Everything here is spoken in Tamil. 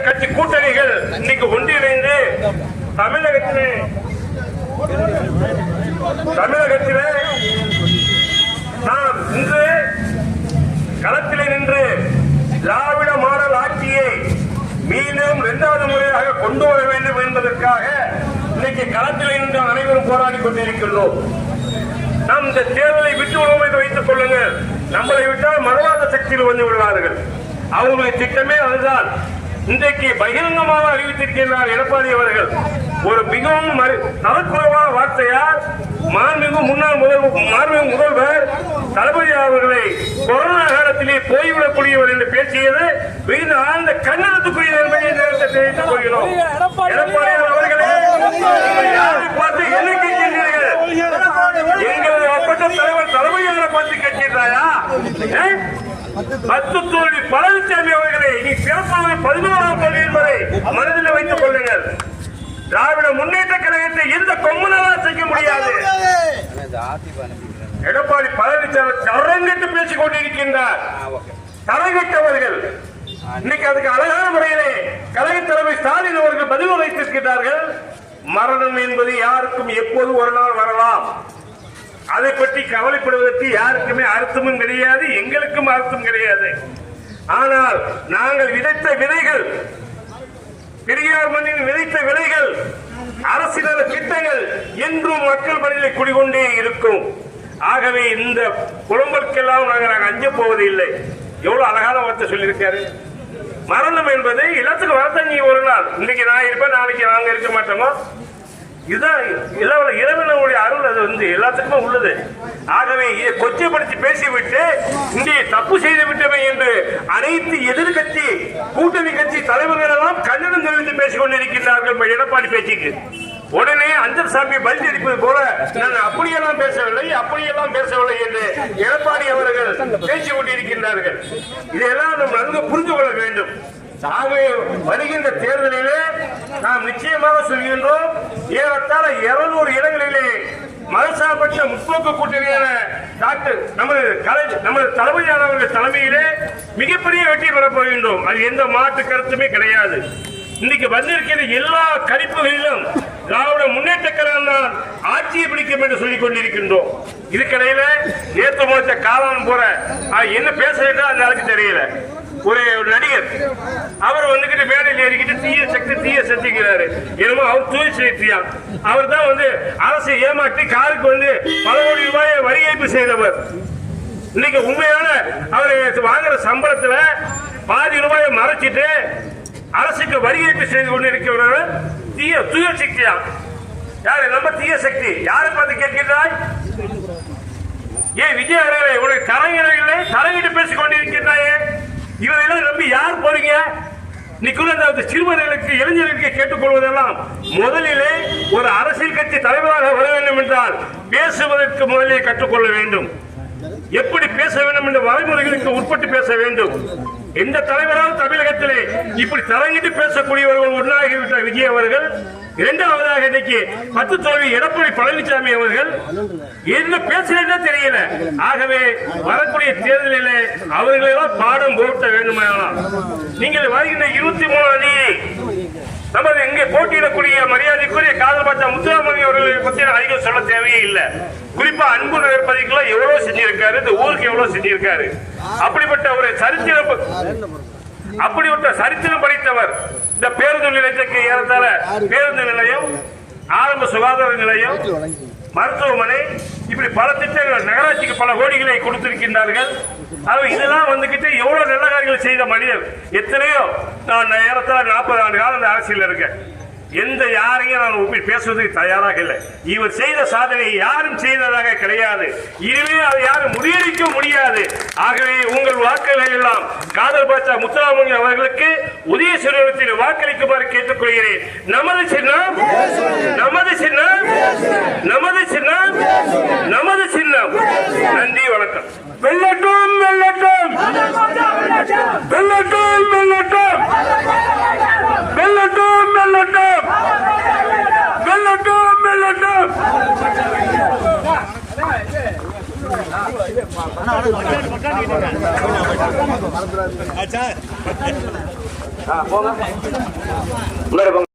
கட்சி கூட்டணிகள் இன்னைக்கு ஒன்றிணைந்து தமிழகத்திலே நாம் இன்று களத்திலே நின்று திராவிட மாடல் ஆட்சியை மீண்டும் இரண்டாவது முறையாக கொண்டு வர வேண்டும் என்பதற்காக இன்னைக்கு களத்திலே நின்று அனைவரும் போராடி கொண்டிருக்கின்றோம். நாம் இந்த தேர்தலை விட்டு விடுவோம் என்று வைத்துக் கொள்ளுங்கள். நம்மளை விட்டால் மனவாத சக்தியில் வந்து விடுவார்கள். அவர்களுடைய திட்டமே அதுதான். இன்றைக்கு பகிரங்கமாக அறிவித்திருக்கிறார் எடப்பாடி அவர்கள். ஒரு மிகவும் தரக்குறைவான வார்த்தையால் மாண்புமிகு முதல்வர் தளபதி அவர்களை கொரோனா காலத்திலே போய்விடக்கூடியவர் என்று பேசியது மிகுந்த ஆழ்ந்த கண்டனத்துக்குரிய என்பதை தெரிவித்துக் கொள்கிறோம். எடப்பாடி அவர்களே, யாரை பார்த்து என்ன கேட்கிறீர்கள்? எங்களது அப்பட்ட தலைவர் தளபதியாரை பார்த்து கேட்கிறாயா? 10 தோல்வி பழனிசாமி அவர்களை நீ சிறப்பாக 11ஆம் தோல்வி என்பதை மனதில் வைத்துக் கொள்ளுங்கள். திராவிட முன்னேற்ற கழகத்தை எந்த கொம்பனாலும் செய்ய முடியாது. எடப்பாடி பழனிசாமி தரங்கட்டு பேசிக் கொண்டிருக்கின்றார். தரங்கட்டவர்கள் இன்னைக்கு அதுக்கு அழகான முறையிலே கழக தலைமை ஸ்டாலின் அவர்கள் பதில் வைத்திருக்கிறார்கள். மரணம் என்பது யாருக்கும் எப்போது ஒரு நாள் வரலாம். அதை பற்றி கவலைப்படுவதற்கு யாருக்குமே அர்த்தமும் கிடையாது, எங்களுக்கும் அர்த்தம் கிடையாது. ஆனால் நாங்கள் விதைத்த விதைகள், பெரியார் மண்ணில் விதைத்த விதைகள், அரசியல் திட்டங்கள் என்றும் மக்கள் மனதில் குடிகொண்டே இருக்கும். ஆகவே இந்த குழம்புக்கெல்லாம் நாங்கள் அஞ்ச போவது இல்லை. எவ்வளவு அழகான வார்த்தை சொல்லியிருக்காரு. மரணம் என்பது எல்லாத்துக்கும் வரத்தான். நீ ஒரு நாள் இன்னைக்கு நான் இருப்பேன், நாளைக்கு நாங்க இருக்க மாட்டோமோ. இதுதான் இறைவனுடைய அருள். அது வந்து எல்லாத்துக்குமே உள்ளது. ஆகவே இதை கொச்சைப்படுத்தி பேசிவிட்டு இங்கே தப்பு செய்து விட்டவை என்று அனைத்து எதிர்கட்சி கூட்டணி கட்சி தலைவர்கள் எல்லாம் கண்டனம் தெரிவித்து பேசிக் கொண்டிருக்கிறார்கள். எடப்பாடி பேச்சுக்கு உடனே அஞ்சல் சாமி பலி அடிப்பது போல நான் அப்படியெல்லாம் பேசவில்லை என்று எடப்பாடி அவர்கள் பேசிக் கொண்டிருக்கின்றார்கள். இதையெல்லாம் நாம் நன்கு புரிந்து கொள்ள வேண்டும். ஆகவே வருகின்ற தேர்தலிலே நாம் நிச்சயமாக சொல்கின்றோம், ஏறத்தாழ 200 இடங்களிலே மதசார்பற்ற முற்போக்கு கூட்டணியான டாக்டர் நமது தளபதியானவர்கள் தலைமையிலே மிகப்பெரிய வெற்றி பெறப் போகின்றோம். அது எந்த மாற்று கருத்துமே கிடையாது. இன்னைக்கு வந்திருக்கிற எல்லா கணிப்புகளிலும் திராவிட முன்னேற்ற கழகம் தான் ஆட்சியை பிடிக்கும் என்று சொல்லிக் கொண்டிருக்கின்றோம். இதுக்கடையில நேற்று முடிச்ச காலம் போற என்ன பேசுறா அந்த ஆளுக்கு தெரியல. ஒரு நடிகர் அவர் வந்துகிட்டு மேடையில் ஏறிக்கிட்டு தீய சக்திக்கிறாரு. என்னமோ அவர் தூய சக்தியா. அவர் தான் வந்து அரசை ஏமாற்றி காருக்கு வந்து பல கோடி ரூபாயை வரி ஏய்ப்பு செய்தவர். இன்னைக்கு உண்மையான அவர் வாங்குற சம்பளத்துல பாதி ரூபாயை மறைச்சிட்டு அரசுக்கு வரி ஏய்ப்பு செய்து கொண்டிருக்கிறவர் தூய சக்தியா. யாரு நம்ம தீய சக்தி? யாரை பார்த்து கேட்கிறாய்? ஏன் விஜய் அவர்களை உனக்கு தலையிடவில்லை? தலையிட்டு பேசிக் கொண்டிருக்கிறாயே. இவரெல்லாம் நம்பி யார் போறீங்க? நிக்குள்ள சிறுவர்களுக்கு இளைஞர்களுக்கு கேட்டுக்கொள்வதெல்லாம் முதலிலே ஒரு அரசியல் கட்சி தலைவராக வர வேண்டும் என்றால் பேசுவதற்கு முதலில் கற்றுக்கொள்ள வேண்டும். எப்படி பேச வேண்டும் என்ற வரைமுறைகளுக்கு உட்பட்டு பேச வேண்டும். எந்த தலைவரால் தமிழகத்திலே இப்படி தலையிட்டு பேசக்கூடியவர்கள் ஒன்றாகிவிட்டார் விஜய் அவர்கள். இரண்டாவதாக இன்னைக்கு 10 தோல்வி எடப்பாடி பழனிசாமி அவர்கள். என்ன பேசுறதே தெரியல. ஆகவே வரக்கூடிய தேர்தலிலே அவர்களெல்லாம் பாடம் போட்ட வேண்டுமானால் நீங்கள் வருகின்ற 23ஆம் தேதி நமது இங்கே போட்டியிடக்கூடிய மரியாதைக்குரிய காதல் பாச்சா முத்துராமலிங்க அவர்களை பற்றி அதிகம் சொல்ல தேவையே இல்லை. குறிப்பா அன்பு நகர் பகுதிக்குள்ள எவ்வளவு செஞ்சிருக்காரு, இந்த ஊருக்கு எவ்வளவு செஞ்சிருக்காரு. அப்படிப்பட்ட ஒரு சரித்திரம் படைத்தவர். இந்த பேருந்து நிலையத்துக்கு ஏறத்தாழ பேருந்து நிலையம், ஆரம்ப சுகாதார நிலையம், மருத்துவமனை, இப்படி பல திட்டங்கள் நகராட்சிக்கு பல கோடிகளை கொடுத்திருக்கின்றார்கள். இதெல்லாம் வந்துகிட்டு எவ்வளவு நல்ல காரியங்கள் செய்த மனிதர் எத்தனையோ. நான் ஏறத்தாழ 40 ஆண்டு காலம் இந்த அரசியல் இருக்கேன். எந்த யாரையும் நான் ஒப்பி பேசுவதற்கு தயாராக இல்லை. இவர் செய்த சாதனை யாரும் செய்ததாக கிடையாது. இனிமே அதை யாரும் முறியடிக்க முடியாது. ஆகவே உங்கள் வாக்குகளை எல்லாம் காதல் பாச்சா முத்துராமலிங்க அவர்களுக்கு உதய சிறுவனத்தில் வாக்களிக்குமாறு கேட்டுக்கொள்கிறேன். நமது சின்னம், நமது சின்னம், நமது சின்னம், நமது சின்னம். நன்றி, வணக்கம். வெல்லட்டும், வெல்லட்டும், வெல்லட்டும், வெல்லட்டும், வெல்லட்டும், வெல்லட்டும், வெல்லட்டும், வெல்லட்டும். अच्छा முன்னாடி போங்க.